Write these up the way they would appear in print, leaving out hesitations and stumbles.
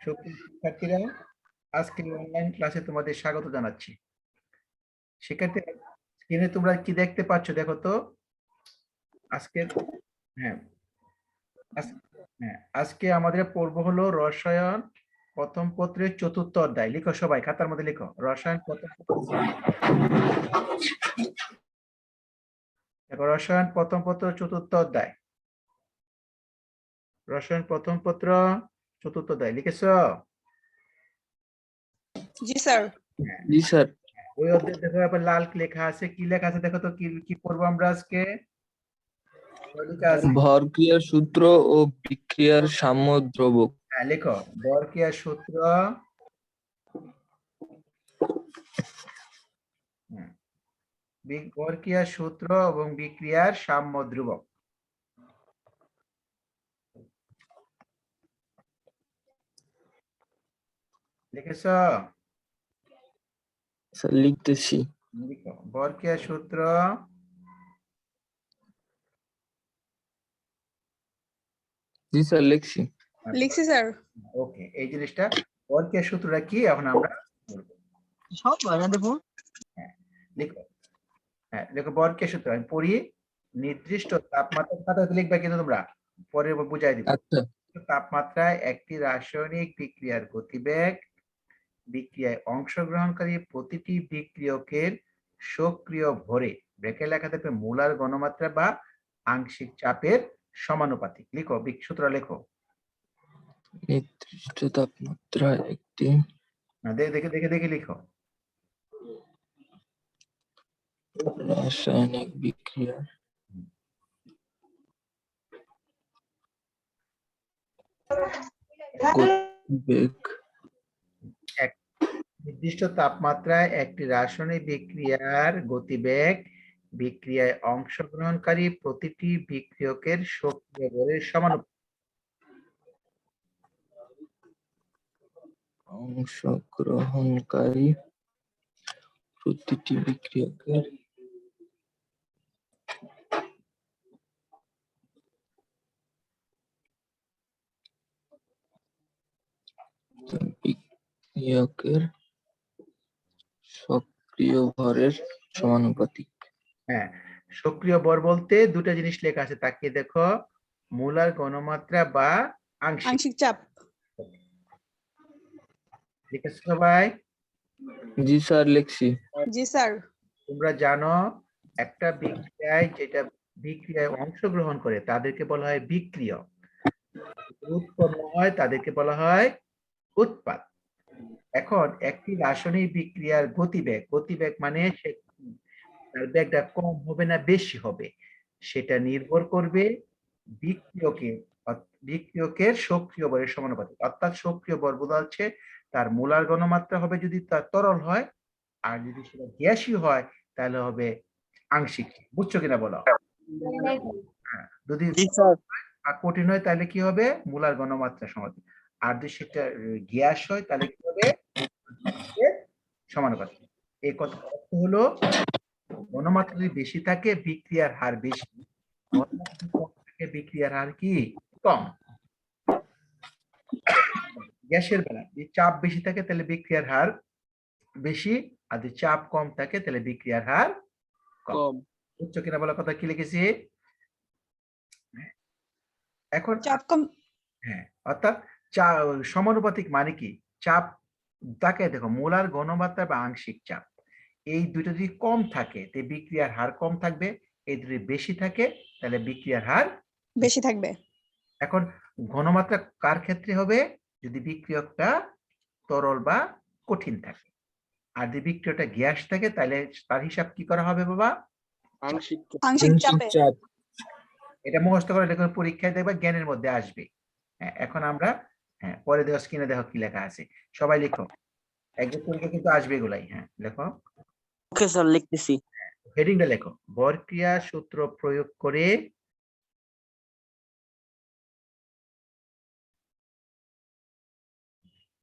সুপ্রিয় শিক্ষার্থীরা, আজকের অনলাইন ক্লাসে তোমাদের স্বাগত জানাচ্ছি। শিক্ষার্থীরা, স্ক্রিনে তোমরা কি দেখতে পাচ্ছ দেখো তো। আজকের হ্যাঁ আজকে আমাদের পর্ব হলো রসায়ন প্রথম পত্রের চতুর্থ অধ্যায়। লিখো, সবাই খাতার মধ্যে লিখো, রসায়ন প্রথম দেখো, রসায়ন প্রথম পত্র চতুর্থ অধ্যায়। রসায়ন প্রথম পত্র চতুর্থ অধ্যায় লিখেছো? জি স্যার। জি স্যার। ওই অধ্যায় দেখো, আবার লাল লেখা আছে, কি লেখা আছে দেখো তো, কি পড়বো আমরা আজকে? ভরক্রিয়ার সূত্র ও বিক্রিয়ার সাম্য দ্রবক। হ্যাঁ, লেখো ভরক্রিয়ার সূত্র, ভরক্রিয়ার সূত্র এবং বিক্রিয়ার সাম্য ধ্রুবক। লিখেছ? স্যার লিখতেছি। লিখো ভরক্রিয়ার সূত্র জি স্যার লিখছি। লিখছি স্যার। ওকে, এই জিনিসটা ভরক্রিয়ার সূত্রটা কি এখন আমরা বলবো। সব বানা দেবো। লিখো, দেখো ভরক্রিয়ার সূত্র আমি পড়ি। নির্দিষ্ট তাপমাত্রা খাতাতে লিখবে কিন্তু তোমরা, পরে বুঝাই দিব। আচ্ছা। তাপমাত্রায় একটি রাসায়নিক বিক্রিয়ার গতিবেগ, বিক্রিয়ায় অংশগ্রহণকারী প্রতিটি বিক্রিয়কের সক্রিয় ভরে, ব্রেকে লেখা থাকবে মোলার ঘনমাত্রা বা আংশিক চাপের সমানুপাতিক। লিখো সূত্র লেখো। নির্দিষ্ট তাপমাত্রায় একটি দেখে দেখে দেখে লিখো। রাসায়নিক বিক্রিয়ার গতিবেগ, নির্দিষ্ট তাপমাত্রায় একটি রাসায়নিক বিক্রিয়ার গতিবেগ, বিক্রিয়ায় অংশগ্রহণকারী প্রতিটি বিক্রিয়কের সক্রিয় ভরের সমানুপাতিক। অংশগ্রহণকারী প্রতিটি বিক্রিয়কের সক্রিয় ভরের সমানুপাতিক। হ্যাঁ, সক্রিয় ভর বলতে দুটো জিনিস লেখা আছে, তাকিয়ে দেখো। মোলার ঘনমাত্রা বা আংশিক চাপ। লিখেছো সবাই? জি স্যার লিখছি। জি স্যার। তোমরা জানো, একটা বিক্রিয়ায় যেটা বিক্রিয়ায় অংশগ্রহণ করে তাদেরকে বলা হয় বিক্রিয়ক, উৎপন্ন হয় তাদেরকে বলা হয় উৎপাদ। এখন একটি রাসায়নিক বিক্রিয়ার গতিবেগ, গতিবেগ মানে তার বেগটা কম হবে না বেশি হবে, সেটা নির্ভর করবে বিক্রিয়কের বিক্রিয়কের সক্রিয় ভরের সমানুপাতিক। অর্থাৎ সক্রিয় ভর বোঝা যাচ্ছে তার মোলার ঘনমাত্রা হবে যদি তার তরল হয়, আর যদি সেটা গ্যাসীয় হয় তাহলে হবে আংশিক। বুঝছো কিনা বলো? যদি কঠিন হয় তাহলে কি হবে? মোলার ঘনমাত্রা সমানুপাতিক। আর যদি সেটা গ্যাস হয় তাহলে কি হবে? সমানুপাতিক। এই কথা অর্থ হলো, ঘনমাত্রা যদি বেশি থাকে বিক্রিয়ার হার বেশি, ঘনমাত্রা কম থাকে বিক্রিয়ার হার কি কম। গ্যাসের বেলা যদি চাপ বেশি থাকে তাহলে বিক্রিয়ার হার বেশি, আর যদি চাপ কম থাকে তাহলে বিক্রিয়ার হার কম। বুঝছো কিনা বলার কথা কি লিখেছি? এখন চাপ কম। হ্যাঁ, অর্থাৎ সমানুপাতিক মানে কি? চাপ, তাকে দেখো মোলার ঘনমাত্রা বা আংশিক চাপ, এই দুটো যদি কম থাকে তাহলে বিক্রিয়ার হার কম থাকবে, এই দুটো বেশি থাকে তাহলে বিক্রিয়ার হার বেশি থাকবে। এখন ঘনমাত্রা কার ক্ষেত্রে হবে? যদি বিক্রিয়কটা তরল বা কঠিন থাকে। আর যদি বিক্রিয়কটা গ্যাস থাকে তাহলে তার হিসাব কি করা হবে বাবা? আংশিক আংশিক চাপে। চাপ। এটা মুখস্থ করে দেখো, পরীক্ষায় দেখবে জ্ঞানের মধ্যে আসবে। এখন আমরা পরে দেখো স্ক্রিনে দেখো কি লেখা আছে। সবাই লিখো, একদম পরীক্ষা কিন্তু আসবে এগুলাই। লেখো। ওকে স্যার লিখতেছি। হেডিংটা লেখো, ভরক্রিয়া সূত্র প্রয়োগ করে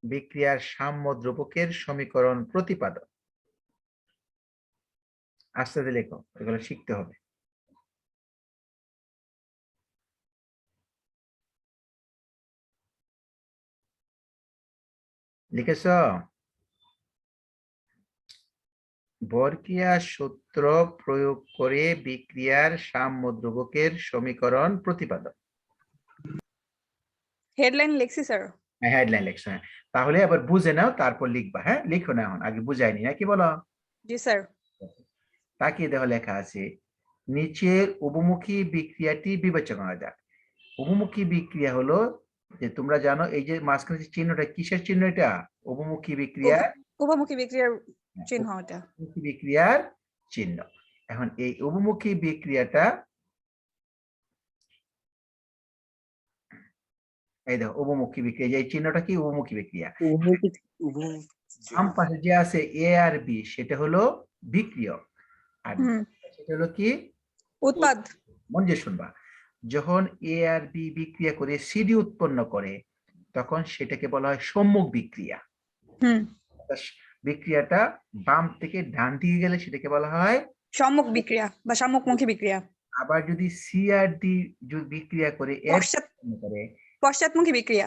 বিক্রিয়ার সাম্য দ্রবকের সমীকরণ প্রতিপাদন। আস্তে আস্তে লেখো, এগুলো শিখতে হবে। লিখেছ? বরক্রিয়া সূত্র প্রয়োগ করে বিক্রিয়ার সাম্য ধ্রুবকের সমীকরণ প্রতিপাদন। হেডলাইন লিখছি স্যার। হেডলাইন লিখছো, হ্যাঁ। তাহলে আবার বুঝে নাও, তারপর লিখবা। হ্যাঁ, লিখো না, এখন আগে বুঝাইনি নাকি, বলো। জি স্যার। তাকিয়ে দেখো, লেখা আছে নিচের উভমুখী বিক্রিয়াটি বিবেচনা করা যাক। উভমুখী বিক্রিয়া হলো, যে তোমরা জানো এই যে মাঝখানে যে চিহ্নটা, কিসের চিহ্ন এটা? উভমুখী বিক্রিয়া, উভমুখী বিক্রিয়ার চিহ্ন এটা। উভমুখী বিক্রিয়ার চিহ্ন। এখন এই উভমুখী বিক্রিয়াটা, এই দেখো উভমুখী বিক্রিয়া, যে এই চিহ্নটা কি? উভমুখী বিক্রিয়া। বাম পাশে যে আছে এ আর বি, সেটা হলো বিক্রিয়ক, আর সেটা হলো কি? উৎপাদ। মন দিয়ে শুনবা। যখন এ আর বি বিক্রিয়া করে সিডি উৎপন্ন করে, তখন সেটাকে বলা হয় সম্মুখ বিক্রিয়া। বিক্রিয়াটা বাম থেকে ডান দিকে গেলে সেটাকে বলা হয় সম্মুখ বিক্রিয়া বা সম্মুখমুখী বিক্রিয়া। আবার যদি সি আর ডি বিক্রিয়া করে পশ্চাৎমুখী বিক্রিয়া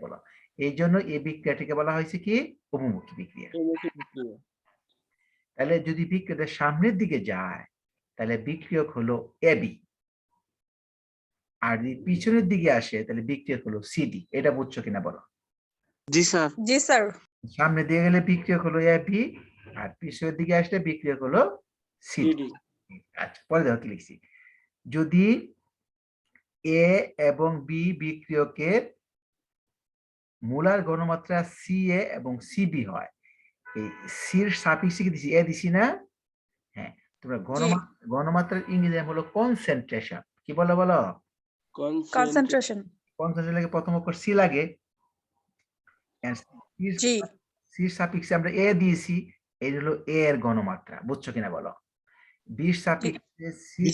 বলা। এই জন্য এই বিক্রিয়াটিকে বলা হয়েছে কি? উভমুখী বিক্রিয়া। তাহলে যদি বিক্রিয়াটা সামনের দিকে যায়, তাহলে বিক্রিয়ক হলো এবি, আর যদি পিছনের দিকে আসে তাহলে বিক্রিয়ক হলো সিডি। এটা বুঝছো কিনা বলো? জি স্যার। জি স্যার। সামনে দিয়ে গেলে বিক্রিয়ক হলো এবি, আর পিছনের দিকে আসলে বিক্রিয়ক হলো সিডি। আচ্ছা, পরে দেখো কি লিখছি। যদি এ এবং বি বিক্রিয়কের মোলার ঘনমাত্রা সি এ এবং সিবি হয়, এই সির সাফিক্সে কি দিছি? এ দিছি না? হ্যাঁ, তোমরা ঘনমাত্রার ইংরেজি হলো কনসেন্ট্রেশন। কি বলো বলো? কনসেন্ট্রেশন। কনসেন্ট্রেশন লাগে প্রথম অক্ষর সি লাগে, জি। সির সাফিক্সে আমরা এ দিয়েছি, এই হলো এ এর ঘনমাত্রা। বুঝছো কিনা বলো? বি সাফিক্সে সি,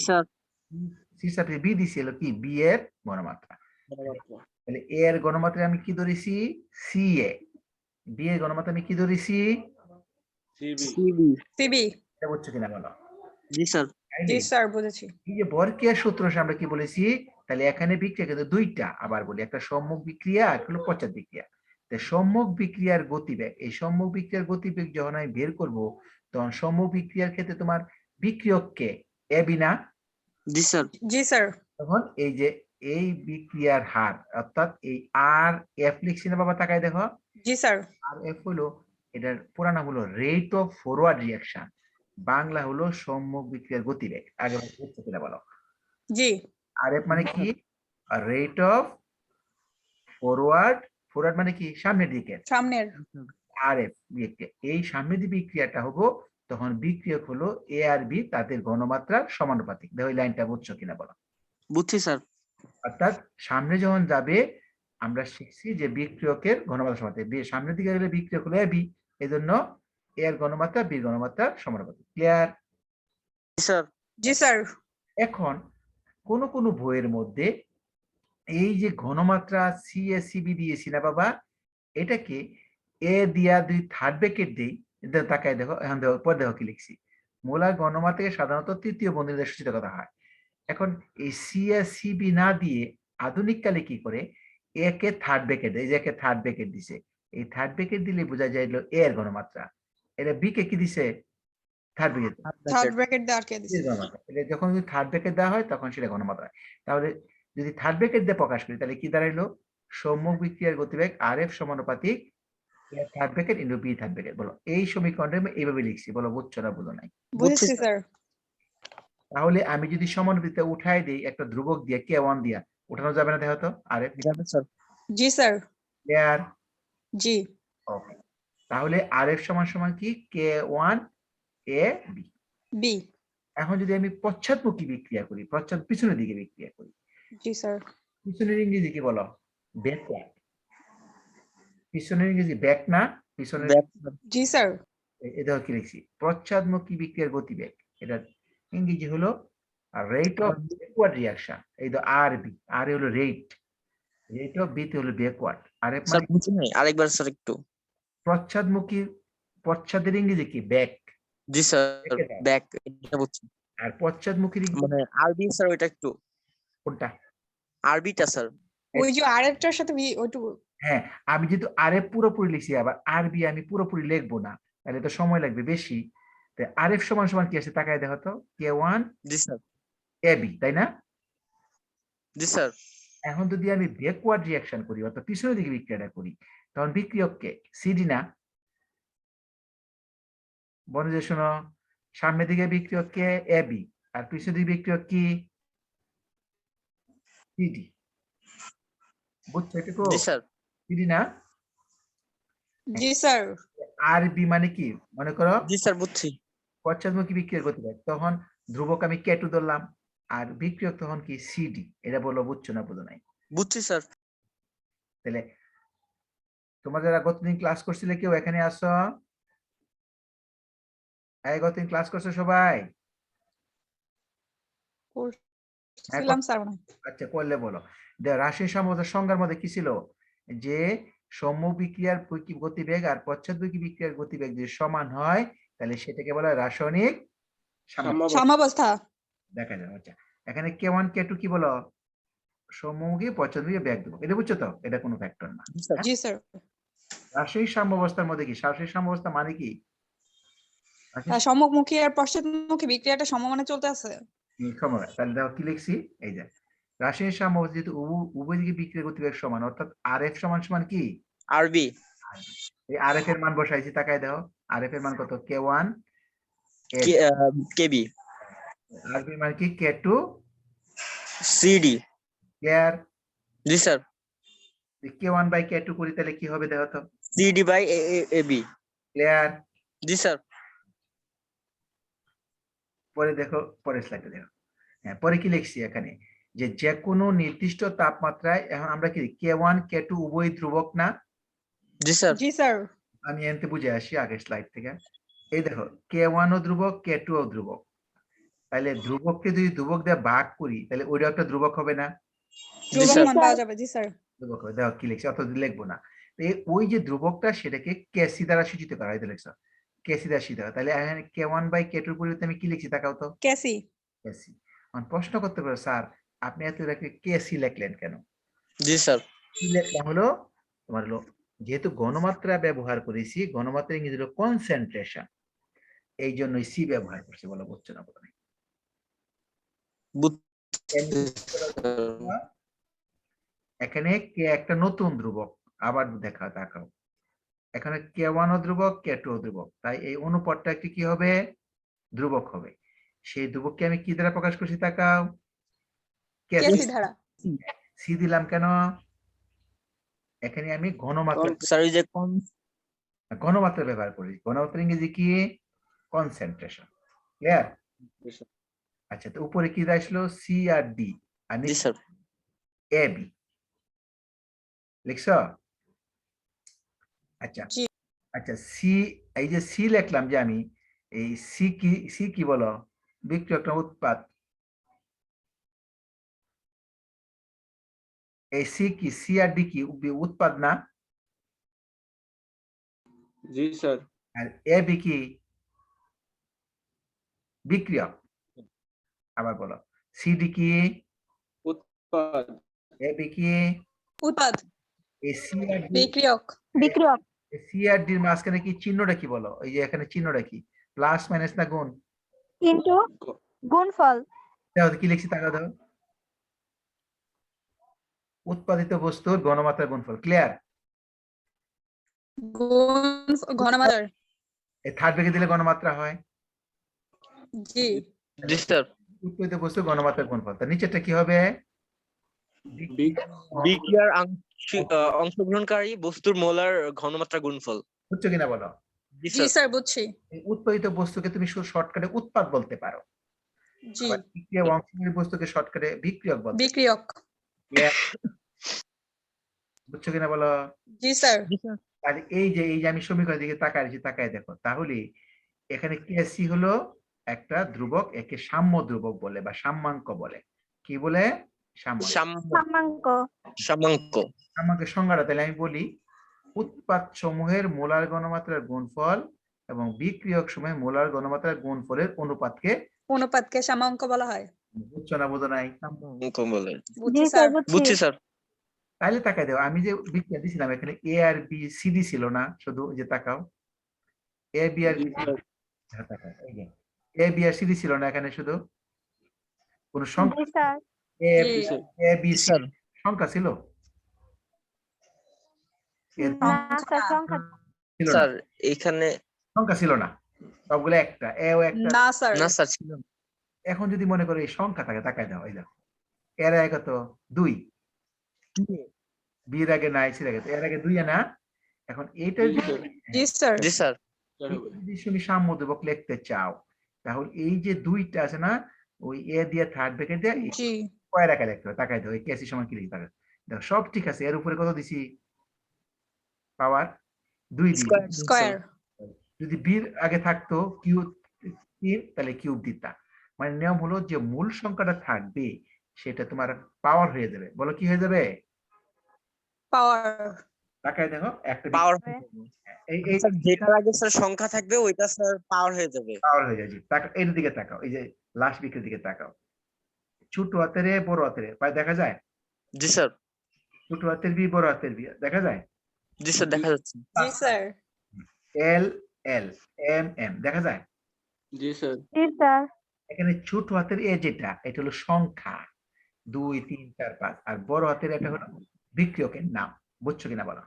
সি সাফিক্সে বি দিছি, হলো কি? বি এর ঘনমাত্রা। তাহলে এ এর ঘনমাত্রা আমি কি ধরেছি? সি এ। বি এর ঘনমাত্রা আমি কি ধরেছি? সিবি। এটা বুঝছো কিনা বলো? জি স্যার। জি স্যার, বুঝেছি। এই যে বরক্রিয়ার সূত্র আমরা কি বলেছি? তাহলে এখানে বিক্রিয়া কিন্তু দুইটা, আবার বলি, একটা সম্মুখ বিক্রিয়া আর হলো পশ্চাৎ বিক্রিয়া। সম্মুখ বিক্রিয়ার গতিবেগ, এই সম্মুখ বিক্রিয়ার গতিবেগ যখন আমি বের করব, তখন সম্মুখ বিক্রিয়ার ক্ষেত্রে তোমার বিক্রিয়ককে এবি না? জি স্যার। জি স্যার। তখন এই যে এই বিক্রিয়ার হার, অর্থাৎ এই আর এফ লিখছি না বাবা, তাকায় দেখো। জি স্যার। আর এফ হলো, এটার পুরা নাম হলো rate of forward reaction, Bangla হলো সম্মুখ বিক্রিয়ার গতিবেগ। আগে বুঝছো কিনা বলো? জি। আর এফ মানে কি? রেট অফ ফরওয়ার্ড, ফরওয়ার্ড মানে কি? সামনের দিকে। সামনের। আর এফ বিক্রিয়া, এই সামনের দিকে বিক্রিয়াটা হবো, তখন বিক্রিয়ক হলো এ আর বি, তাদের ঘনমাত্রার সমানুপাতিক। দেখো এই লাইনটা বুঝছো কিনা বলো? বুঝছি স্যার। অর্থাৎ সামনে যখন যাবে, আমরা শিখছি যে বিক্রিয়কের ঘনমাত্রা সমানুপাতিক, সামনের দিকে গেলে বিক্রিয়ক হলো এবি, এই জন্য এর ঘনমাত্রা বি ঘনমাত্রার সমানুপাতিক। ক্লিয়ার? জি স্যার। জি স্যার। এখন কোন কোন বইয়ের মধ্যে এই যে ঘনমাত্রা সি এ সিবি দিয়েছি না বাবা, এটাকে এ দিয়া দুই থার্ড ব্র্যাকেট দেই। তাকায় দেখো, এখন দেখো পর দেখো কি লিখছি। মোলার ঘনমাত্রাকে সাধারণত তৃতীয় বন্ধনী দ্বারা সূচিত করা হয়। এখন এই সি এ সিবি না দিয়ে আধুনিক কালে কি করে? এ কে থার্ড ব্র্যাকেট, এই যে একে থার্ড ব্র্যাকেট দিছে, এই থার্ড ব্র্যাকেট দিলে বোঝা যায় এ এর ঘনমাত্রা। এটা বি কে কি দিছে? Third bracket. থার্ড ব্র্যাকেট দেওয়ার কে দিছে? এটা যখন থার্ড ব্র্যাকেট দেওয়া হয় তখন সেটা ঘনমাত্রা হয়। তাহলে যদি থার্ড ব্র্যাকেট দিয়ে প্রকাশ করি, তাহলে কি দাঁড়াইলো? সম্মুখ বিক্রিয়ার গতিবেগ আর এফ সমানুপাতিক third bracket into B third bracket. বলো এই সমীকরণটা আমি এইভাবে লিখছি, বলো বুঝছো না বুঝো নাই? বুঝেছি স্যার। তাহলে আমি যদি সমানুপাতিকটা উঠাই দেই একটা ধ্রুবক দিয়ে, কে ওয়ান দিয়া, উঠানো যাবে না? দেখো তো। আর এফ যাবে স্যার। জি স্যার। ক্লিয়ার? জি। ওকে, তাহলে আর এফ সমান সমান কি? কে ওয়ান এ বি। বি। এখন যদি আমি পশ্চাৎমুখী বিক্রিয়া করি, পিছনের দিকে বিক্রিয়া করি, জি স্যার। পিছনের ইংরেজি কি বলো? ব্যাকওয়ার্ড। পিছনের ইংরেজি ব্যাক না? পিছনের। জি স্যার। এটা কি লিখছি? পশ্চাৎমুখী বিক্রিয়ার গতিবেগ, এটা ইংরেজি হলো রেট অফ ব্যাকওয়ার্ড রিঅ্যাকশন। এই তো আর বি, আর হলো রেট, রেট অফ বি তে হলো ব্যাকওয়ার্ড। আর এফ স্যার মানে বুঝি নাই, আরেকবার স্যার একটু। পশ্চাৎমুখী, পশ্চাদের ইংরেজি কি? ব্যাক। জি স্যার, ব্যাক এটা বুঝছি। আর পশ্চাৎমুখীর মানে আরবি স্যার, ওইটা একটু কোনটা? আরবিটা স্যার। ওই যে আরেকটার সাথে ওইটু হ্যাঁ, আমি যেহেতু আরএফ পুরোপুরি লিখছি, আবার আরবি আমি পুরোপুরি লিখবো না, তাহলে তো সময় লাগবে বেশি। তো আরএফ সমান সমান কি আছে তাকায় দেখো তো, K1 জি স্যার AB, তাই না? জি স্যার এখন যদি আমি ব্যাকওয়ার্ড রিঅ্যাকশন করি, অর্থাৎ পিছনের দিকে বিক্রিয়াটা করি, তখন বিক্রিয়ক কে? সিডি না? বন্ধু যে শোনো, সামনের দিকে বিক্রিয়ক কে? এবি, আর পিছনের দিকে বিক্রিয়ক কি? সিডি। বুঝছো এটুকু? জি স্যার সিডি না? জি স্যার আরবি মানে কি মনে করো? জি স্যার বুঝছি পশ্চাৎমুখী বিক্রিয়ার গতিবেগ, তখন ধ্রুবক আমি K2 ধরলাম, আর বিক্রিয়ক তখন কি? সিডি। এটা বলো, বুঝছো না বুঝো নাই? বুঝছি স্যার তাহলে তোমরা যারা গতদিন ক্লাস করছিলে কেউ এখানে আসো? এই গতদিন ক্লাস করছো সবাই? হ্যাঁ, করছিলাম স্যার মনে হয়। আচ্ছা, করলে বলো। রাশির সমবায়ের সংজ্ঞার মধ্যে কি ছিল? যে সম্মুখ বিক্রিয়ার গতিবেগ আর পশ্চাৎমুখী বিক্রিয়ার গতিবেগ যদি সমান হয়, তাহলে সেটাকে বলা হয় রাসায়নিক সাম্যাবস্থা। সাম্যাবস্থা। দেখা যাবে। আচ্ছা, এখানে K1 K2 কি বলো? সম্মুখী পশ্চাৎমুখী বেগ দেবো, এটা বুঝছো তো? এটা কোনো ফ্যাক্টর না। জি স্যার জি স্যার রাসায়নিক সাম্যাবস্থার মধ্যে কি? রাসায়নিক সাম্যাবস্থা মানে কি? সম্মুখমুখী আর পশ্চাৎমুখী বিক্রিয়াটা সমমানে চলতে আছে। সমবায়, তাহলে দেখো কি লিখছি, এই যে রাসায়নিক সাম্যাবস্থা যেহেতু উভয় দিকে বিক্রিয়ার গতিবেগ সমান, অর্থাৎ আরএফ সমান সমান কি? আরবি এই আরএফ এর মান বসাইছি, তাকায় দাও। আরএফ এর মান কত? K1 কেবি আরবি মান কি? K2 CD clear? জি স্যার K1 বাই K2 করি তাহলে কি হবে দেখো তো? CD by AB clear? জি স্যার পরে দেখো, পরের স্লাইডে দেখো। হ্যাঁ, পরে কি লিখছি এখানে, যে কোনো নির্দিষ্ট তাপমাত্রায়, এখন আমরা কি K1 K2 উভয় ধ্রুবক না? জি স্যার জি স্যার আমি এনতে বুঝে আসি আগের স্লাইড থেকে। এই দেখো, K1 ও ধ্রুবক, K2 ও ধ্রুবক, তাহলে ধ্রুবককে যদি ধ্রুবক দিয়ে ভাগ করি, তাহলে ওইটা একটা ধ্রুবক হবে না? ধ্রুবক স্যার। মান পাওয়া যাবে। জি স্যার ধ্রুবক হবে। দেখো কি লিখছি, অত লিখবো না। তো ওই যে ধ্রুবকটা, সেটাকে কেসি দ্বারা সূচিত করা হয়, লিখছো কেসি দ্বারা সূচিত হয়। তাহলে এখানে K1 বাই K2 এর পরিবর্তে আমি কি লিখছি তাকাও তো? কেসি। কেসি। এখন প্রশ্ন করতে পারো, স্যার আপনি এত কেসি লিখলেন কেন? জি স্যার কি লিখলাম হলো, তোমার হলো, যেহেতু ঘনমাত্রা ব্যবহার করেছি, ঘনমাত্রা ইংরেজি হলো কনসেন্ট্রেশন, এই জন্যই সি ব্যবহার করছি। বলো, বুঝছো না বলো? এখানে কে একটা নতুন ধ্রুবক, আবার দেখাও। এখানে K1 ও ধ্রুবক, K2 ও ধ্রুবক, তাই এই অনুপাতটা একটি কি হবে? ধ্রুবক হবে। সেই ধ্রুবককে আমি কি দ্বারা প্রকাশ করছি তাকাও? কেসি ধারা। সি দিলাম কেন? এখানে আমি স্যার ওই যে ঘনমাত্রা ব্যবহার করি। ঘনমাত্রা ইংরেজি কি? কনসেন্ট্রেশন। ক্লিয়ার? আচ্ছা, তো উপরে কি আসলো? C R D, R G sir A B লিখছো? আচ্ছা জি আচ্ছা, সি, এই যে সি লিখলাম, যে আমি এই সি কি বলো? বিক্রিয়ক না উৎপাদ? এই সি কি? সি আর ডি কি উৎপাদ না? জি স্যার আর এ বি কি? বিক্রিয়ক। আবার বলো, সিডি কি? উৎপাদ এ বি কি? উৎপাদ। এই সি আর ডি, বিক্রিয়ক। সি আর ডির মাঝখানে কি চিহ্নটা কি বলো? এই যে এখানে চিহ্নটা কি? প্লাস মাইনাস না গুণ? ইনটু গুণফল। দেখো কি লিখছি তাকাও দাও। উৎপাদিত বস্তুর ঘনমাত্রার গুণফল। ক্লিয়ার? ঘনমাত্রা। এই থার্ড ব্রেকে দিলে ঘনমাত্রা হয়। জি জি স্যার উৎপাদিত বস্তুর ঘনমাত্রার গুণফল, তার নিচেরটা কি হবে? বিক্রিয়ার অংশগ্রহণকারী বস্তুর মোলার ঘনমাত্রা গুণফল বুঝছো কিনা বলো? জি জি স্যার স্যার বুঝছি। এই উৎপাদিত বস্তুকে তুমি শর্টকাটে উৎপাদ বলতে পারো, জি আবার বিক্রিয়া অংশকারী বস্তুকে শর্টকাটে বিক্রিয়ক বলতে পারো। বিক্রিয়ক। Clear? বুঝছো কিনা বলো? জি স্যার আর এই যে আমি সমীকরণের দিকে তাকায় দেখো, তাহলে এখানে কেসি হলো একটা ধ্রুবক, একে সাম্য ধ্রুবক বলে বা সাম্যাঙ্ক বলে। কি বলে? সাম্যাঙ্ক। সাম্যাঙ্ক। সাম্যাঙ্কের সংজ্ঞাটা তাহলে আমি বলি, উৎপাদ সমূহের মোলার ঘনমাত্রার গুণফল এবং বিক্রিয়ক সমূহের মোলার ঘনমাত্রার গুণফলের অনুপাতকে, অনুপাতকে সাম্যাঙ্ক বলা হয়। বুঝছো না বোঝো নাই? সাম্যাঙ্ক বলে বুঝছি জি স্যার। স্যার বুঝছি। বুঝছি স্যার তাহলে তাকাই দাও, আমি যে বিক্রিয়া দিছিলাম এখানে এ আর বি সি ডি ছিল না, শুধু এই যে তাকাও A B R A B R C D ছিল না এখানে, শুধু কোন জি সংখ্যা sir A G A B C sir সংখ্যা ছিল? এর না স্যার সংখ্যা ছিল না, স্যার এখানে সংখ্যা ছিল না, সবগুলো একটা এ ও একটা। না স্যার না স্যার ছিল না। এখন যদি মনে করো এই সংখ্যা থাকে, তাকায় দাও, এই দেখো এর আগে কত 2, বির আগে নাই, সির আগে, এর আগে 2 না। এখন এইটার জি স্যার জি স্যার যদি তুমি সাম্যদ্রবক লিখতে চাও, তাহলে এই যে 2টা আছে না, ওই এ দিয়ে থার্ড ব্র্যাকেট দিয়ে জি কয় রেখা লিখতে হবে, তাকাই দাও এই কেসি সমান কি লিখতে হবে। দেখো সব ঠিক আছে, এর উপরে কত দিছি, পাওয়ার 2 দিই। স্কয়ার যদি বির আগে থাকতো কিউব 3, তাহলে কিউব দিতা। মানে নিয়ম হলো যে মূল সংখ্যাটা থাকবে সেটা তোমার পাওয়ার হয়ে যাবে। বলো কি হয়ে যাবে? পাওয়ার তাকায় দেখো একটা পাওয়ার এই এই স্যার যেটার আগে স্যার সংখ্যা থাকবে ওইটা স্যার পাওয়ার হয়ে যাবে। পাওয়ার হয়ে যাবে। এর দিকে তাকাও, এই যে লাস্ট বিকের দিকে তাকাও, ছোট হাতের এ বড় হাতের এ পায় দেখা যায়? জি স্যার ছোট হাতের বি বড় হাতের বি দেখা যায়? জি স্যার দেখা যাচ্ছে। জি স্যার এল এল এম এম দেখা যায়? জি স্যার জি স্যার এখানে ছোট হাতের এ যেটা, এটা হলো সংখ্যা 2 3 4 5, আর বড় হাতের এটা হলো বিক্রিয়কের নাম। বুঝছো কিনা বলো?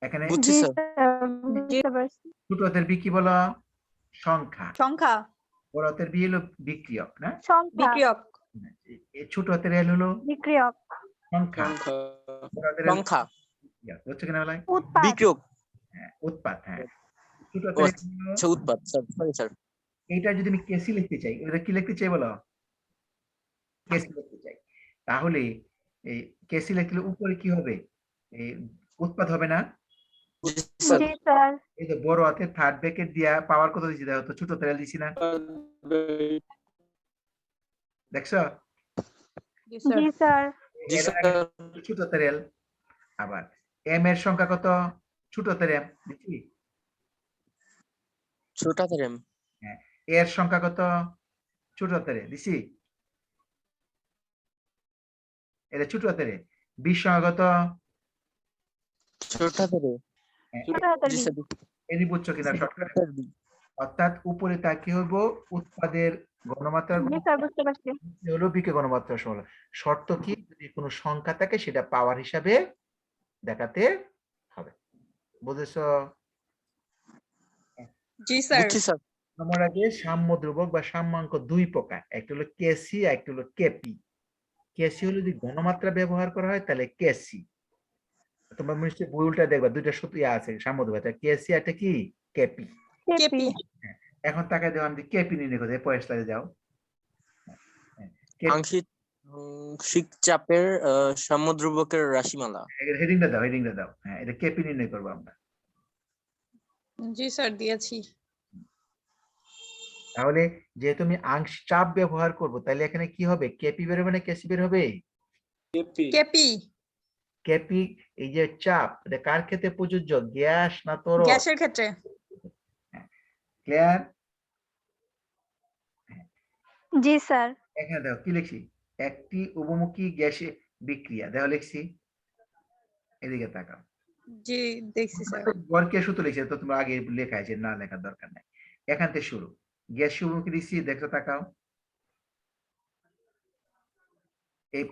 এখানে বুঝছি জি স্যার। স্যার বুঝতে পারছি ছোট হাতের বি কি বলো? সংখ্যা। সংখ্যা বড় হাতের বি হলো বিক্রিয়ক না? সংখ্যা বিক্রিয়ক ছোট হাতের এল হলো বিক্রিয়ক সংখ্যা, বড় হাতের L সংখ্যা বিক্রিয়ক। বুঝছো কিনা বলাই? উৎপাদ বিক্রিয়ক হ্যাঁ, উৎপাদ। হ্যাঁ, ছোট ও হাতের L হলো, আচ্ছা উৎপাদ স্যার সরি স্যার। এইটা যদি আমি কেসি লিখতে চাই, এটা কি লিখতে চাই বলো? কেসি লিখতে চাই, তাহলে এই কেসি লিখলে উপরে কি হবে? এই উৎপাদ হবে না? জি স্যার জি স্যার এই যে বড় হাতে থার্ড ব্র্যাকেট দিয়া পাওয়ার কত দিছি দেখো তো, ছোট হাতের L দিছি না? দেখছো? জি স্যার জি স্যার জি এর স্যার আগে ছোট হাতের L। আবার এম এর সংখ্যা কত? ছোট হাতের এম দিছি। ছোট হাতের এম হ্যাঁ, এর সংখ্যা কত? ছোট হাতের এ দিছি। এটা ছোট হাতের এ। বির সংখ্যা কত? ছোট হাতের এ হ্যাঁ, ছোট হাতের জি বি স্যার এরই বুঝছো কিনা ছোট শর্টকাটে? হাতের বি। অর্থাৎ উপরে তা কি হইব? উৎপাদের ঘনমাত্রার জি স্যার বুঝতে পারছি হলো বিকে ঘনমাত্রার সমান। শর্ত কি? যদি কোনো সংখ্যা থাকে সেটা পাওয়ার হিসাবে দেখাতে হবে। বুঝেছো? জি স্যার বুঝছি স্যার। আমার আগে সাম্য ধ্রুবক বা সাম্যাঙ্ক 2 প্রকার, একটা হলো কেসি আর একটা হলো কেপি। কেসি হলো যদি ঘনমাত্রা ব্যবহার করা হয় তাহলে কেসি। তোমরা নিশ্চয়ই বই উল্টা দেখবা, দুইটা সূত্র আছে সাম্য ধ্রুবক, কেসি আর একটা কি কেপি। কেপি হ্যাঁ, এখন তাকায় দেওয়া আমি কেপি নির্ণয় করতে পরের স্লাইডে যাও। হ্যাঁ, কেপি আংশিক চাপের সাম্যদ্রব্যকের রাশিমালা। হেডিংটা দাও, হেডিংটা দাও। হ্যাঁ, এটা কেপি নির্ণয় করবো আমরা। জি স্যার দিয়েছি তাহলে যেহেতু আমি আংশিক চাপ ব্যবহার করব, তাহলে এখানে কি হবে? কেপি বের হবে না কেসি বের হবে? KP KP. এই যে চাপ, এটা কার ক্ষেত্রে প্রযোজ্য? গ্যাস না তরল? গ্যাসের ক্ষেত্রে ক্লিয়ার? জি স্যার এখানে দেখো কি লিখছি, একটি উভমুখী গ্যাসে বিক্রিয়া, দেখো লিখছি, এদিকে তাকাও। জি দেখছি স্যার বরকে সূত্র লিখছে, তো তোমরা আগে লেখা আছে, না লেখার দরকার নাই। এখান থেকে শুরু, গ্যাস উভমুখী লিখছি, দেখো তাকাও। এই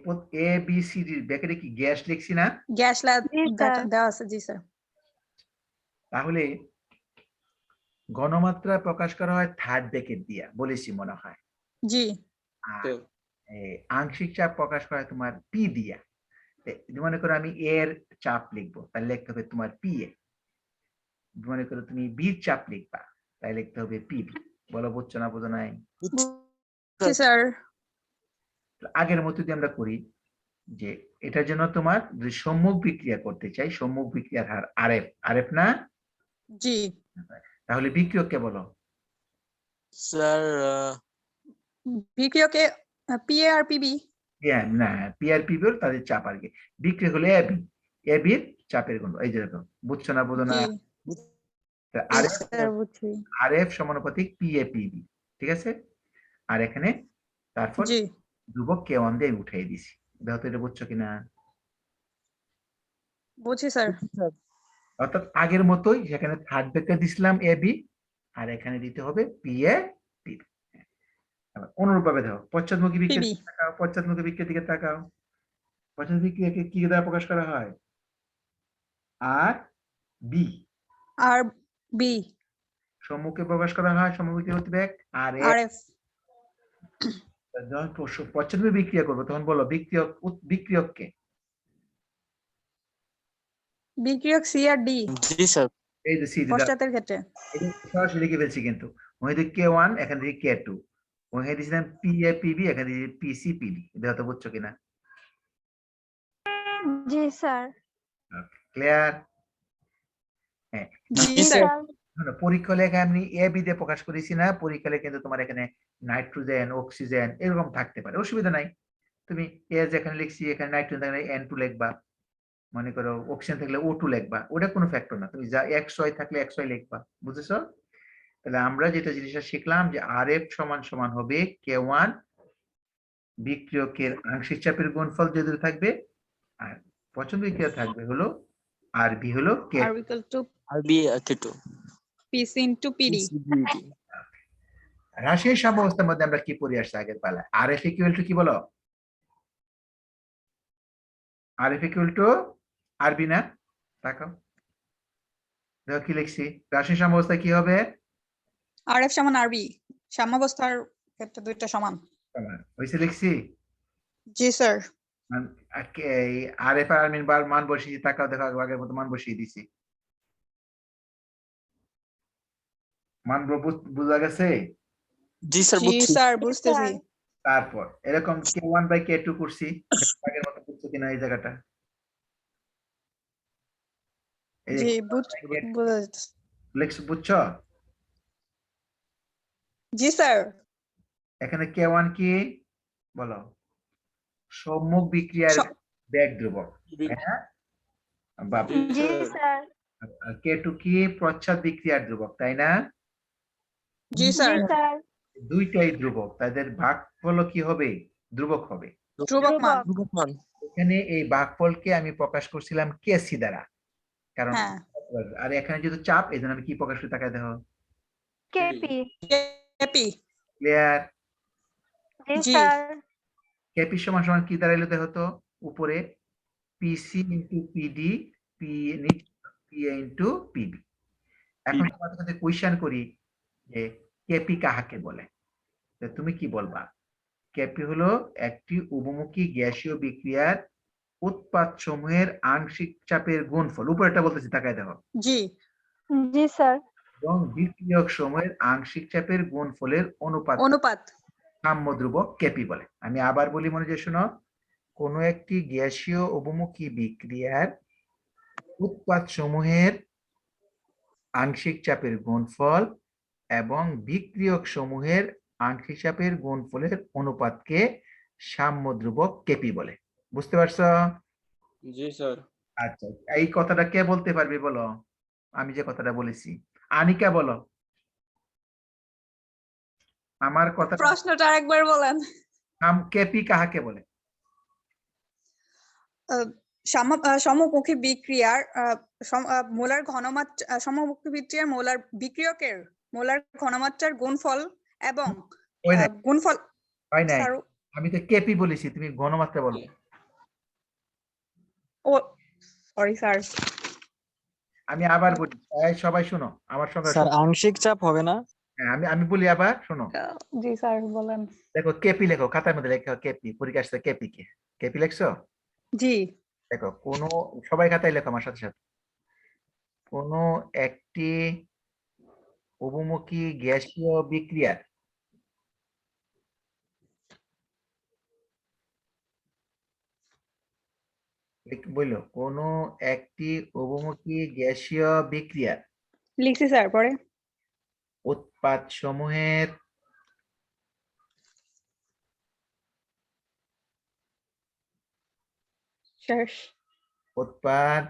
এ বি সি ডি ব্র্যাকেটে কি গ্যাস লিখছি না? গ্যাস জি স্যার দেওয়া আছে জি স্যার তাহলে ঘনমাত্রা প্রকাশ করা হয় থার্ড ব্র্যাকেট দিয়া, বলেছি মনে হয়। জি আর আংশিক চাপ প্রকাশ করা হয় তোমার পি দিয়া। মনে করো আমি এর চাপ লিখবো, তাহলে লিখতে হবে তোমার পি এ। মনে করো তুমি বির চাপ লিখবা, তাই লিখতে হবে পি বি। বলো বুঝছো না বোঝো নাই? জি স্যার আগের মতো যদি আমরা করি, যে এটার জন্য তোমার যদি সম্মুখ বিক্রিয়া করতে চাই, সম্মুখ বিক্রিয়ার হার আরএফ, আরএফ না? জি তাহলে বিক্রিয়ককে বলো? স্যার বিক্রিয়কে পিএ আর পিবি হ্যাঁ, না, পি আর পি বল তাদের চাপ আর কি। বিক্রিয়ক হলো এবি, এবির চাপের গুণ। এই যে দেখো, বুঝছো না বোঝো না? জি আরএফ, স্যার বুঝছি আরএফ সমানুপাতিক পি এ পিবি। ঠিক আছে? আর এখানে তারপর জি ধ্রুবক কে ওয়ান দিয়ে উঠাই দিছি। দেখো তো এটা বুঝছো কিনা? বুঝছি স্যার। অর্থাৎ আগের মতোই সেখানে থার্ড ব্র্যাকেট দিছিলাম এ বি, আর এখানে দিতে হবে পি এ পি। অনুরূপ ভাবে দেখো পশ্চাৎমুখী বিক্রিয়ার পিবি। দিকে তাকাও, পশ্চাৎমুখী বিক্রিয়ার দিকে তাকাও। পশ্চাৎমুখী বিক্রিয়াকে কি দ্বারা প্রকাশ করা হয়? আর বি। আর বি। সম্মুখে প্রকাশ করা হয় সম্মুখী গতিবেগ আর এ। আর এফ। যখন পশ্চাৎমুখী বিক্রিয়া করবো তখন বলো বিক্রিয়ককে। বিক্রিয়ক সি আর ডি জি স্যার। এই যে সি পশ্চাতের ক্ষেত্রে। সরাসরি লিখে ফেলছি, কিন্তু ওই কে ওয়ান এখান থেকে কে টু, ওই দিয়েছিলাম পি এ পিবি, এখানে দিয়েছি পিসি পিডি। এটা তো বুঝছো কিনা? জি স্যার। ক্লিয়ার? হ্যাঁ। জি জি স্যার। স্যার। পরীক্ষা লেখা আমি এ বি দিয়ে প্রকাশ করেছি না, পরীক্ষা কিন্তু তোমার এখানে নাইট্রোজেন অক্সিজেন এরকম থাকতে পারে, অসুবিধা নাই। তুমি এ যেখানে লিখছি এখানে নাইট্রোজেন থাকলে এন টু লিখবা, মনে করো অক্সিজেন থাকলে ও টু লিখবা, ওটা কোনো ফ্যাক্টর না। তুমি যা এক্স ওয়াই থাকলে এক্স ওয়াই লিখবা, বুঝেছো? তাহলে আমরা যেটা জিনিসটা শিখলাম যে আর এফ সমান সমান হবে কে ওয়ান বিক্রিয়কের আংশিক চাপের গুণফল যদি থাকবে, আর পছন্দ বিক্রিয়া থাকবে হলো আর বি হলো K. R equal to R B K two. PC into PD. রাশিয়ার সাম্যাবস্থার মধ্যে আমরা কি পড়ে আসছি আগের পালা? আর এফ ইকুয়াল টু কি বলো? R F equal to R B না? তাকাও দেখো কি লিখছি, রাশিয়ার সাম্যাবস্থা কি হবে? আর এফ সমান আর বি। সাম্যাবস্থার ক্ষেত্রে দুইটা সমান। হয়েছে লিখছি। জি স্যার। আর এফ আর মিন মান বসিয়ে তাকাও, দেখো আগের মতো মান বসিয়ে দিছি। মান বোঝা গেছে? জি স্যার জি বুঝছি। স্যার বুঝতেছি। তারপর এরকম কে ওয়ান বাই কে টু করছি, আগের মতো বুঝছো কিনা এই জায়গাটা? এই জি যে বুঝা যাচ্ছে। লিখছ, বুঝছো? জি স্যার। এখানে কে ওয়ান কি বলো? সম্মুখ বিক্রিয়ার বেগ ধ্রুবক, তাই না? বা জি স্যার। কে টু কি প্রচ্ছদ বিক্রিয়ার ধ্রুবক, তাই না? জি জি স্যার। স্যার। দুইটাই ধ্রুবক, তাদের ভাগফল কি হবে? ধ্রুবক হবে। ধ্রুবক মান। ধ্রুবক মান। এখানে এই ভাগফলকে আমি প্রকাশ করছিলাম কেসি দ্বারা, কারণ হ্যাঁ। আর এখানে যেহেতু চাপ এই জন্য আমি কি প্রকাশ করি তাকায় দেখো। কেপি। কেপি। ক্লিয়ার? জি জি। স্যার। কেপি সমান সমান কি দাঁড়াইলো দেখো তো, উপরে PC into PD, P into PB. এখন তোমাদের কাছে কোয়েশ্চেন করি যে কেপি কাহাকে বলে? তো তুমি কি বলবা? কেপি হলো একটি উভমুখী গ্যাসীয় বিক্রিয়ার উৎপাদ সমূহের আংশিক চাপের গুণফল, উপরেরটা বলতেছি তাকায় দেখো, জি। জি স্যার। এবং বিক্রিয়ক সমূহের আংশিক চাপের গুণফলের অনুপাত অনুপাত। সাম্য ধ্রুবক কেপি বলে। আমি আবার বলি, মনে যে শোনো, কোন একটি গ্যাসীয় উভমুখী বিক্রিয়ার উৎপাদ সমূহের আংশিক চাপের গুণফল এবং বিক্রিয়ক সমূহের আংশিক চাপের গুণফলের অনুপাতকে সাম্য ধ্রুবক কেপি বলে। বুঝতে পারছো? জি স্যার। আচ্ছা, এই কথাটা কে বলতে পারবে বলো? আমি যে কথাটা বলেছি, আনিকা বলো আমার কথাটা। প্রশ্নটা আরেকবার বলেন। কেপি কাহাকে বলে? সমমুখী বিক্রিয়ার মোলার ঘনমাত্রা, সমমুখী বিক্রিয়ার মোলার বিক্রিয়কের মোলার ঘনমাত্রার গুণফল এবং ওই নাই, গুণফল। হয় নাই, স্যার আমি তো কেপি বলেছি, তুমি ঘনমাত্রা বলো। ও সরি স্যার। আমি আবার বলি, এই সবাই শোনো আমার সঙ্গে স্যার শোনো। আংশিক চাপ হবে না? হ্যাঁ, আমি আমি বলি আবার শোনো। জি স্যার বলেন। দেখো কেপি লেখো, খাতার মধ্যে লেখো কেপি, পরীক্ষা আসছে কেপি কে। কেপি লেখছো? জি। দেখো কোনো, সবাই খাতায় লেখো আমার সাথে সাথে, কোনো একটি উভমুখী গ্যাসীয় বিক্রিয়ার বললো, কোনো একটি উভমুখী গ্যাসীয় বিক্রিয়ার লিখছি স্যার পরে। উৎপাদ সমূহের শেষ। উৎপাদ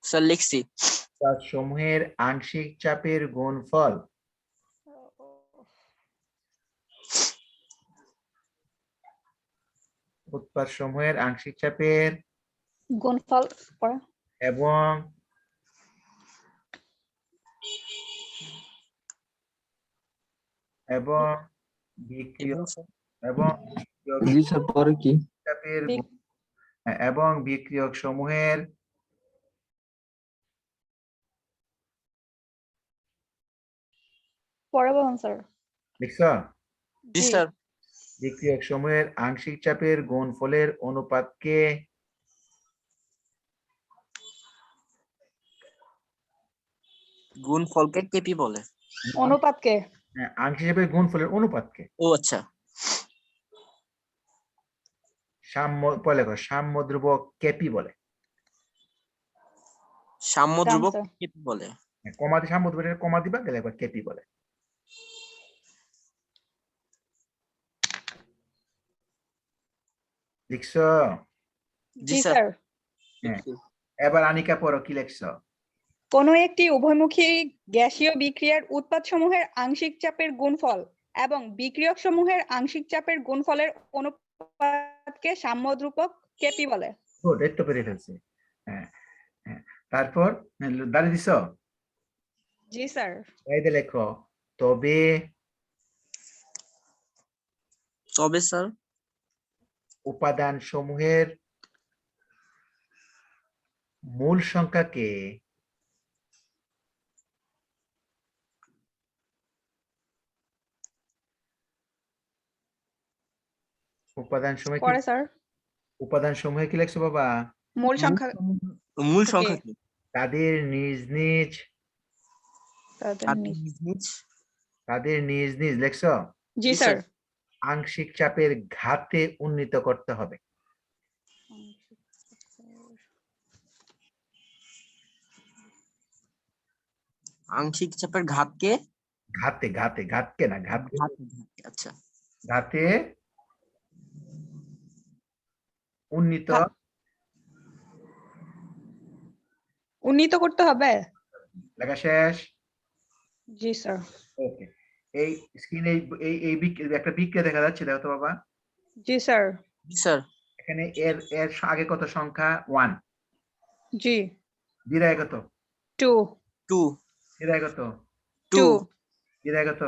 স্যার লিখছি। সমূহের আংশিক চাপের গুণফল উৎপাদ সমূহের আংশিক চাপের গুণফল পড়া এবং এবং বিক্রিয়ক এবং স্যার এবং বিক্রিয়ক জি স্যার পরে কি চাপের বিক- এবং বিক্রিয়ক সমূহের পরে বলুন স্যার লিখছ জি জি স্যার বিক্রিয়ক সমূহের আংশিক চাপের গুণফলের অনুপাতকে গুণফলকে কেপি বলে। অনুপাতকে আংশিক চাপের গুণফলের অনুপাতকে ও আচ্ছা, সাম্য ধ্রুবক কেপি বলে। সাম্য ডান ধ্রুবক স্যার কেপি বলে। কমাতে সাম্য ধ্রুবকের কমা দিবা গেলে একবার কেপি বলে। লিখছ জি জি স্যার স্যার হ্যাঁ। এবার আনিকা পড়ো কি লিখছ কোনো একটি উভয়মুখী গ্যাসীয় বিক্রিয়ার উৎপাদ সমূহের আংশিক চাপের গুণফল এবং বিক্রিয়ক সমূহের আংশিক চাপের গুণফলের অনুপাতকে সাম্যদ্রূপক কেপি বলে। গুড এই তো পেরে ফেলছে হ্যাঁ হ্যাঁ তারপর দাঁড়িয়ে দিছ জি স্যার এই যে লেখো তবে তবে স্যার উপাদান সমূহের মূল সংখ্যাকে উপাদান সমূহে কি পরে স্যার উপাদান সমূহে কি লিখছো বাবা মূল সংখ্যা মূল ওকে। সংখ্যা কি? তাদের নিজ নিজ তাদের আর নিজ- নিজ নিজ তাদের নিজ নিজ লিখছো জি জি, স্যার স্যার। আংশিক চাপের ঘাতে উন্নীত করতে হবে। আংশিক চাপের ঘাতকে ঘাতে ঘাতে ঘাতকে না ঘাতকে আচ্ছা ঘাতে উন্নীত ঘাত- উন্নীত করতে হবে। লেখা শেষ জি স্যার ওকে এই স্ক্রিনে এই এই একটা বিক্রিয়া দেখা যাচ্ছে দেখো তো বাবা জি স্যার জি স্যার এখানে এর এর আগে কত সংখ্যা 1 জি বিরায় কত 2 টু বিরায় কত 2 বিরায় কত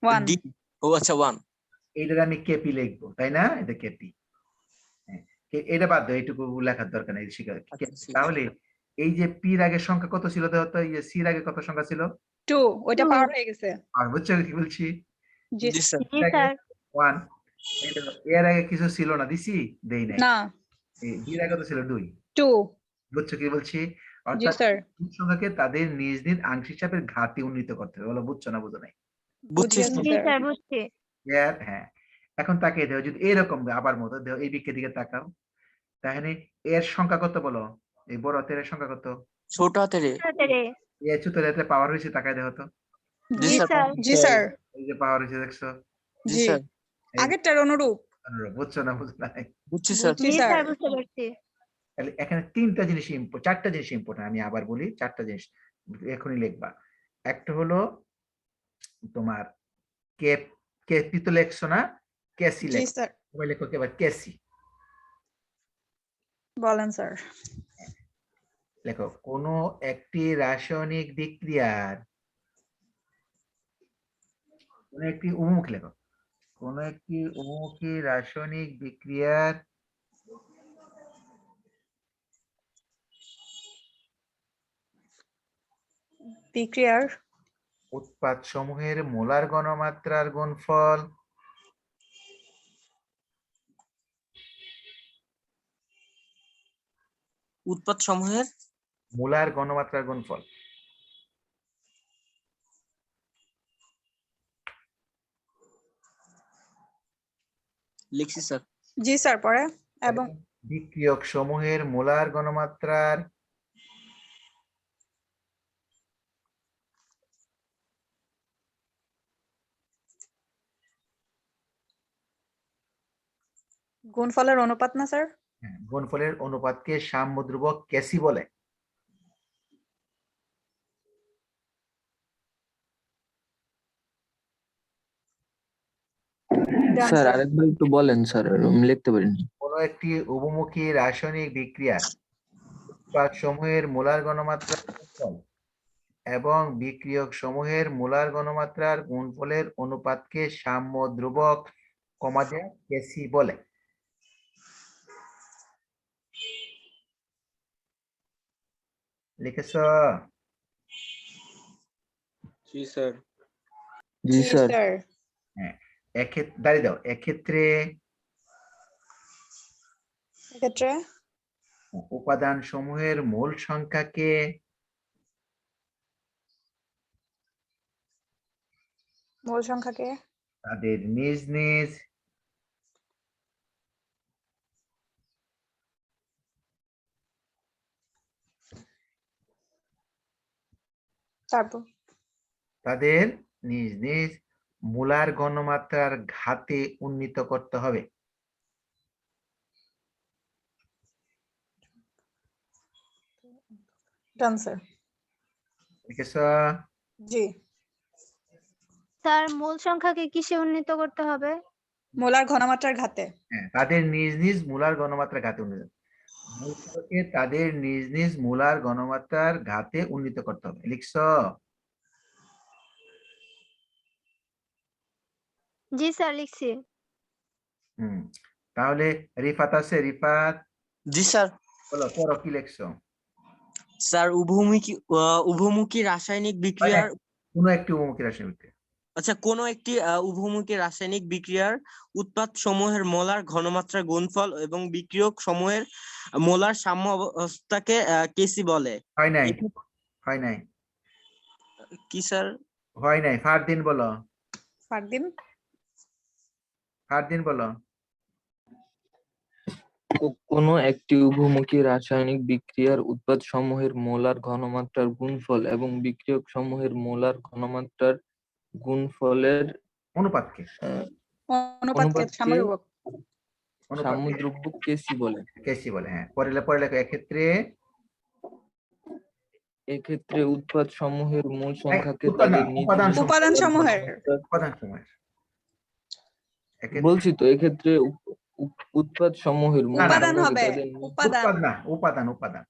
1 ডি ও আচ্ছা 1 এইটার আমি কেপি লিখবো তাই না এটা কেপি এটা বাদ দাও এইটুকু লেখার দরকার নেই শিখা আচ্ছা, ঠিক আছে। তাহলে এই যে পির আগে সংখ্যা কত ছিল দেখো তো এই যে সির আগে কত সংখ্যা ছিল 2 ওইটা 2 পার হয়ে গেছে। আর বুঝছো কি বলছি জি জি স্যার জি স্যার 1 এর আগে কিছু ছিল না দিছি দেই নাই না এই বির আগে কত ছিল 2 2 বুঝছো কি বলছি জি অর্থাৎ স্যার কোন সংখ্যাকে তাদের নিজ নিজ আংশিক চাপের ঘাতে উন্নীত করতে হবে বলো বুঝছো না বুঝো নাই বুঝছি বুঝিয়েছি জি স্যার স্যার বুঝছি হ্যাঁ এখন তাকিয়ে দেখো যদি এরকম আবার মতো দেখো এই বিক্রির দিকে তাকাও তাহলে এর সংখ্যা কত বলো এই বড় হাতের এর সংখ্যা কত ছোট হাতের এ। তাড়াতাড়ি এই ছোট হাতের পাওয়ার হয়েছে তাকায় দেখো তো জি জি স্যার স্যার জি স্যার এই যে পাওয়ার হয়েছে দেখছো জি জি স্যার এই আগেরটার অনুরূপ বুঝছো না বুঝো নাই বুঝছি স্যার জি জি স্যার স্যার বুঝতে পারছি তাহলে এখানে তিনটা জিনিস চারটা জিনিস ইম্পর্টেন্ট আমি আবার বলি চারটা জিনিস এখনই লিখবা একটা হলো তোমার কেপ কেপি তো লেখছো না কেসি জি লেখো স্যার সবাই লেখো এবার কেসি বলেন স্যার লেখো কোনো একটি রাসায়নিক বিক্রিয়ার কোনো একটি উন্মুখ লেখো কোনো একটি উন্মুখী রাসায়নিক বিক্রিয়ার বিক্রিয়ার উৎপাদ সমূহের মোলার ঘনমাত্রার গুণফল উৎপাদ সমূহের মোলার ঘনমাত্রার গুণফল লিখছি স্যার জি স্যার পরে এবং বিক্রিয়ক সমূহের মোলার ঘনমাত্রার গুণফলের অনুপাত না স্যার গুণফলের অনুপাতকে সাম্য ধ্রুবক কেসি বলে ডান স্যার স্যার আরেকবার একটু বলেন স্যার আমি লিখতে পারিনি কোনো একটি উভমুখী রাসায়নিক বিক্রিয়ার উৎপাদ সমূহের মোলার ঘনমাত্রা গুণফল এবং বিক্রিয়ক সমূহের মোলার ঘনমাত্রার গুণফলের অনুপাতকে সাম্য ধ্রুবক কমা দিয়ে কেসি বলে। লিখেছ? জি স্যার। জি স্যার। হ্যাঁ, এক্ষেত্রে দাঁড়িয়ে দাও। এক্ষেত্রে এক্ষেত্রে উপাদান সমূহের মোল সংখ্যাকে মোল সংখ্যাকে তাদের নিজ নিজ তারপর তাদের নিজ নিজ মোলার ঘনমাত্রার ঘাতে উন্নীত করতে হবে। Done sir. লিখেছ? জি। স্যার মূল সংখ্যাকে কিসে উন্নীত করতে হবে? মোলার ঘনমাত্রার ঘাতে। হ্যাঁ, তাদের নিজ নিজ মোলার ঘনমাত্রার ঘাতে উন্নীত, মূলকে তাদের নিজ নিজ মোলার ঘনমাত্রার ঘাতে উন্নীত করতে হবে। লিখছ? জি স্যার, লিখছি। তাহলে রিফাত আছে? রিফাত জি স্যার। বলো, পড়ো কি লিখছো? স্যার উভমুখী রাসায়নিক বিক্রিয়ার কোনো একটি উভমুখী রাসায়নিক বিক্রিয়া। আচ্ছা, কোন একটি উভমুখী রাসায়নিক বিক্রিয়ার উৎপাদ সমূহের মোলার ঘনমাত্রা গুণফল এবং বিক্রিয়ক সমূহের মোলার সাম্য অবস্থাকে কেসি বলে। হয় নাই, এক্ষেত্রে- হয় নাই, কি স্যার? হয় নাই। ফারদিন বলো, ফারদিন। ফারদিন বলো। কোনো একটি উভমুখী রাসায়নিক বিক্রিয়ার উৎপাদ সমূহের মোলার ঘনমাত্রার গুণফল এবং বিক্রিয়ক সমূহের মোলার ঘনমাত্রার গুণফলের অনুপাতকে অনুপাতকে সাম্যধ্রুবক সাম্যধ্রুবক কেসি বলে। কেসি বলে। হ্যাঁ, পরে পরে লেখো। এক্ষেত্রে এক্ষেত্রে উৎপাদ সমূহের মূল সংখ্যাকে উপাদান, তাদের নিজ উপাদান নিজ সমূহ। উপাদান মোলার সমূহের। ঘনমাত্রার- উপাদান সমূহের। এক্ষেত্রে বলছি তো, এক্ষেত্রে উৎপাদ সমূহের মূল উপাদান সংখ্যাকে হবে। তাদের নিজ- উপাদান। উৎপাদ না, উপাদান, উপাদান।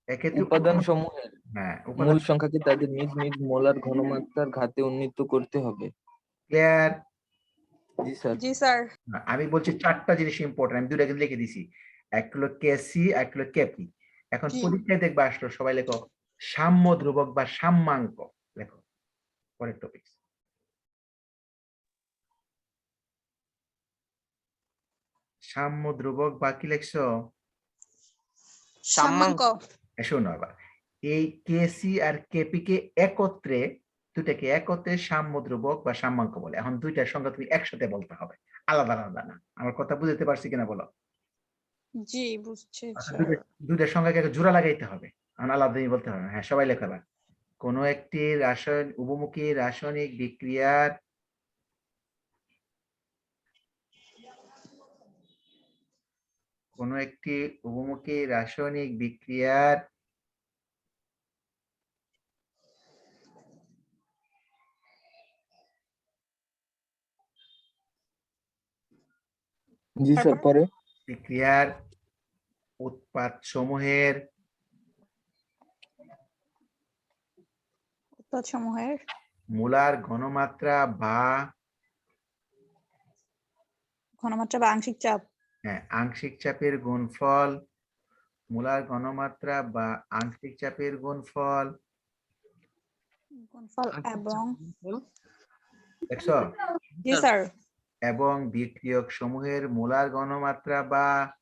এক্ষেত্রে উপাদান সমূহের হ্যাঁ, মূল উপাদান। সংখ্যাকে তাদের নিজ নিজ মোলার ঘনমাত্রার ঘাতে উন্নীত করতে হবে। ক্লিয়ার? জি স্যার। জি স্যার। আমি বলছি চারটা জিনিস ইম্পর্টেন্ট, আমি দুটা কিন্তু লিখে দিছি। এক হলো কেসি, এক হলো কেপি। এখন জি। পরীক্ষায় দেখবা আসলো, সবাই লেখো সাম্য ধ্রুবক বা সাম্যাঙ্ক। লেখো পরের টপিক। সাম্য ধ্রুবক বা কি লিখছো? সাম্যাঙ্ক। শোনো আবার, এই কেসি আর কেপি কে একত্রে, দুটাকে একত্রে সাম্য ধ্রুবক বা সাম্যাঙ্ক বলে। এখন দুইটার সংখ্যা তুমি একসাথে বলতে হবে, আলাদা আলাদা না। আমার কথা বুঝতে পারছি কিনা বলো? জি, বুঝছি আচ্ছা, স্যার। দুইটার সংখ্যাকে একটা জোড়া লাগাইতে হবে, এখন আলাদাই বলতে হবে না। হ্যাঁ, সবাই লেখা আবার। কোন একটি উভমুখী রাসায়নিক বিক্রিয়ার কোন একটি উভমুখী রাসায়নিক বিক্রিয়ার জি স্যার, পরে বিক্রিয়ার উৎপাদ সমূহের উৎপাদ সমূহের মোলার ঘনমাত্রা বা আংশিক চাপ। হ্যাঁ, আংশিক চাপের গুণফল, মোলার ঘনমাত্রা বা আংশিক চাপের গুণফল। গুণফল এবং দেখছো? জি স্যার। এবং বিক্রিয়ক সমূহের মোলার ঘনমাত্রা বা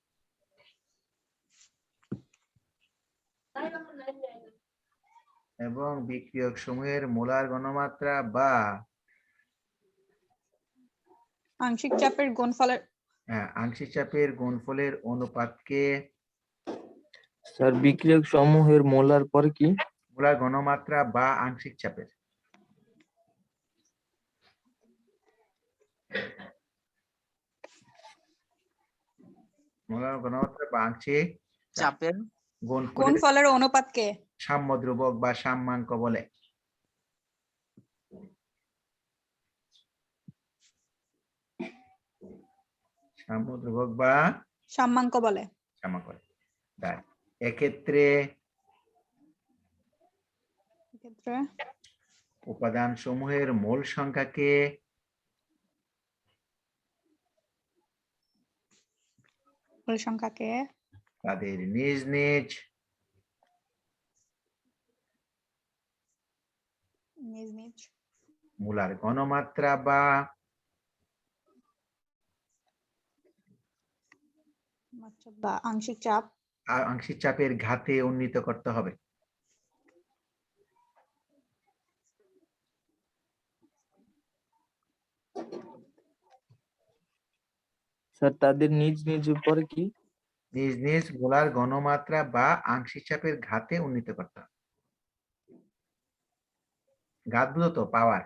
আংশিক চাপের গুণফলের আংশিক চাপের গুণফলের অনুপাতকে স্যার বিক্রিয়ক সমূহের মোলার পরে কি? মোলার ঘনমাত্রা বা আংশিক চাপের মোলার ঘনমাত্রা বা আংশিক চাপের গুণফলের অনুপাতকে সাম্য ধ্রুবক বা সাম্যাঙ্ক বলে। সাম্যদ্রবক বা সাম্যাঙ্ক বলে। সাম্যাঙ্ক বলে। তাই এক্ষেত্রে এক্ষেত্রে উপাদান সমূহের মোল সংখ্যাকে মোল সংখ্যাকে তাদের নিজ নিজ নিজ নিজ মোলার ঘনমাত্রা বা মাত্রা বা আংশিক চাপ আংশিক চাপের ঘাতে উন্নীত করতে হবে। স্যার তাদের নিজ নিজ উপরে কি? নিজ নিজ মোলার ঘনমাত্রা বা আংশিক চাপের ঘাতে উন্নীত করতে হবে। ঘাত বুঝো তো, পাওয়ার।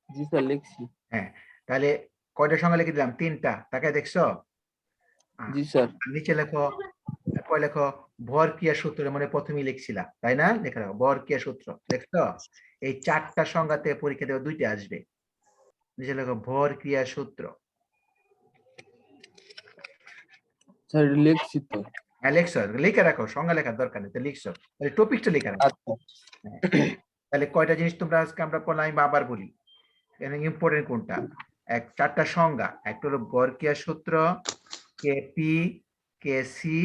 জি স্যার লিখছি। হ্যাঁ, তাহলে কয়টা সংখ্যা লিখে দিলাম? 3টা। তাকায় দেখছো? জি স্যার। আর নিচে লেখো, কয় লেখো ভর ক্রিয়া সূত্র, মানে প্রথমেই লিখছিলা তাই না? লেখা রাখো ভর ক্রিয়া সূত্র, দেখছো? এই 4টা সংখ্যাতে পরীক্ষা দেওয়া 2টা আসবে। নিচে লেখো ভর ক্রিয়া সূত্র। স্যার লিখছি তো। হ্যাঁ লিখছো, লিখে রাখো, সংজ্ঞা লেখার দরকার নেই, তো লিখছো, তাহলে টপিকটা লিখে রাখো। আচ্ছা হ্যাঁ। তাহলে কয়টা জিনিস তোমরা আজকে আমরা পড়লাম, আমি আবার বলি ইম্পর্টেন্ট কোনটা। 4টা সংজ্ঞা, একটা হলো ভর ক্রিয়া সূত্র, কেপি, কেসি,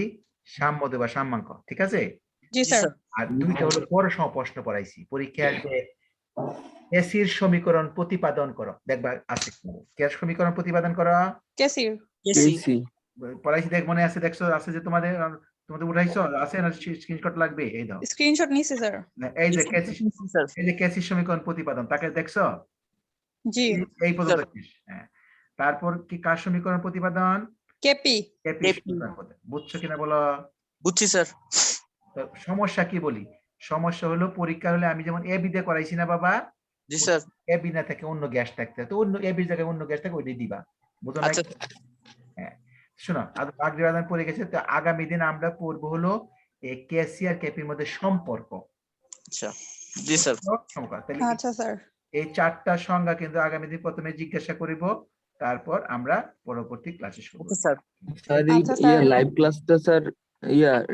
সাম্যদ্বয় বা সাম্যাঙ্ক, ঠিক আছে? জি স্যার। আর 2টা হলো বড় প্রশ্ন পড়াইছি পরীক্ষায়, যে কেসির সমীকরণ প্রতিপাদন করো, দেখবা আছে কেস সমীকরণ প্রতিপাদন করো, কেসির কেসি পেয়েছি। পড়াইছি, দেখ মনে আছে? দেখছো আছে যে তোমাদের, তোমাদের উঠাইছো আছে না? স্ক্রিনশট লাগবে, এই দাও। স্ক্রিনশট নিছি স্যার। এই যে কেসি, স্যার এই যে কেসির সমীকরণ প্রতিপাদন, তাকে দেখছো? জি। এই পর্যন্ত শেষ। হ্যাঁ, তারপর কি কার সমীকরণ প্রতিপাদন? KP KP KP. সমীকরণ প্রতিপাদন। বুঝছো কিনা বলো? বুঝছি স্যার। তো সমস্যা কি বলি? সমস্যা হলো পরীক্ষা হলে আমি যেমন এ বি দিয়ে করাইছি না বাবা, জি স্যার। এ বি না থাকে অন্য গ্যাস থাকতে, তো অন্য এ বির জায়গায় অন্য গ্যাস থাকে, ওইটাই দিবা। বুঝো না? আচ্ছা হ্যাঁ, শোনো, আগ্রাবাদ পড়ে গেছে, তো আগামী দিন আমরা পড়বো হলো এই কেসি আর কেপির মধ্যে সম্পর্ক। আচ্ছা জি স্যার। সম্পর্ক। তাহলে আচ্ছা স্যার। এই 4টা সংজ্ঞা কিন্তু আগামী দিন প্রথমে জিজ্ঞাসা করিব, তারপর আমরা পরবর্তী ক্লাসে শুরু করব। স্যার এই আচ্ছা স্যার। লাইভ ক্লাসটা স্যার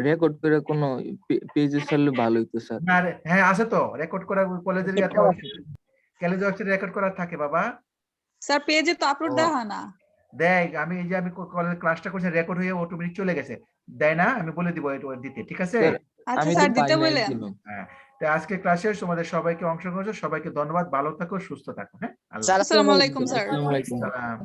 রেকর্ড করে কোনো পেজে ছাড়লে ভালো হতো স্যার। আর হ্যাঁ, আছে তো রেকর্ড করা, কলেজের কলেজে রেকর্ড করা থাকে বাবা। স্যার পেজে তো আপলোড ও। দেওয়া হয় না। দেখ, আমি এই যে আমি কলেজ ক্লাসটা করছি, রেকর্ড হয়ে অটোমেটিক চলে গেছে, দেয় না? আমি বলে দিব এটা দিতে, ঠিক আছে? স্যার আচ্ছা আমি তো স্যার পাই দিতে নাই বললেন। এখনো। হ্যাঁ, তো আজকে ক্লাসে তোমাদের সবাইকে অংশগ্রহণ করেছো, সবাইকে ধন্যবাদ, ভালো থাকো, সুস্থ থাকো। হ্যাঁ, আল্লাহ স্যার আসসালামু আলাইকুম স্যার। আসসালামু আলাইকুম। সালাম।